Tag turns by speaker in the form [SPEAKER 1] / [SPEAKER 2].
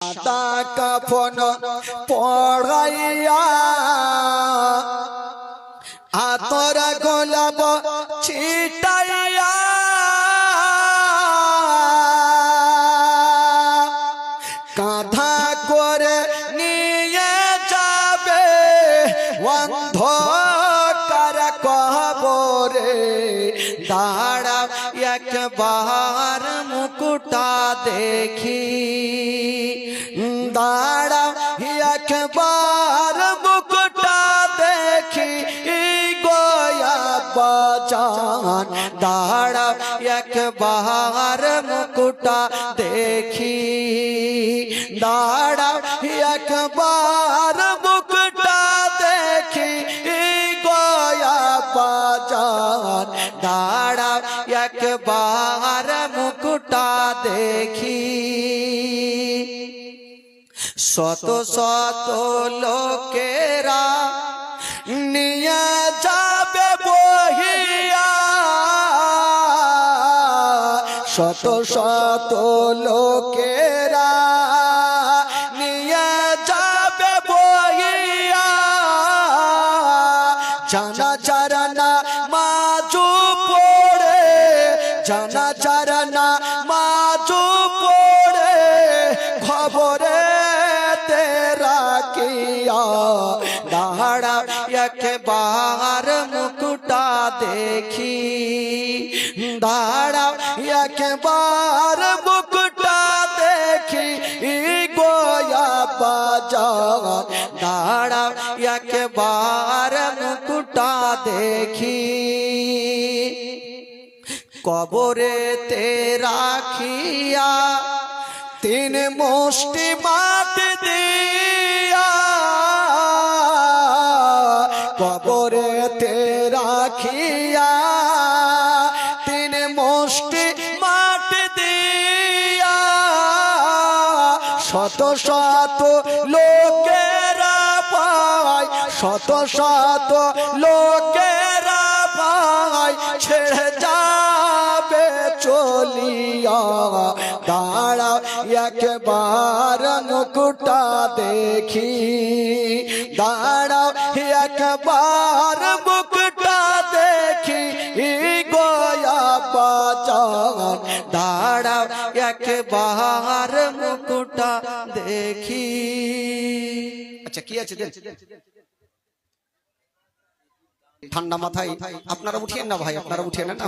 [SPEAKER 1] সাদা কাফন পড়াইয়া আতর গোলাপ ছিটাইয়া কাঁধা করে নিয়ে যাবে অন্ধকার কবরে। দাঁড়া একবার মুকুটা দেখি, দাঁড়া একবার মুকুটা দেখি গয়া বাজান। দাঁড়া একবার মুকুটা দেখি, দাঁড়া একবার মুকুটা দেখি গয়া বাজান। দাঁড়া একবার মুকুটা দেখি। শত শত লোকেরা নিয়ে যাবে বহিয়া, শত শত লোকেরা নিয়ে যাবে বহিয়া। জানা চারনা মাজু পড়ে, জানা চারনা মাজু পড়ে খবরে তেরা কিয়া। দাঁড়া একবার মুকুটা দেখি, দাঁড়া একবার মুকুটা দেখি গয়া বাজান। দাঁড়া একবার মুকুটা দেখি। কবরে তেরা খিয়া তিন মুষ্টি মাটি দিয়া, কবরে তেরা খিয়া তিন মুষ্টি মাটি দিয়া। শত শত লোকেরা পায়, শত শত লোকেরা পায় ছেড়ে যাবে চলিয়া। দাঁড়া একবার মুকুটা দেখি, দাঁড়া একবার মুকুটা দেখি গয়া বাজান। দাঁড়া একবার মুকুটা দেখি। আচ্ছা কি আছে ঠান্ডা মাথায় আপনারা উঠিয়েন না ভাই, আপনারা উঠিয়ে নেন না।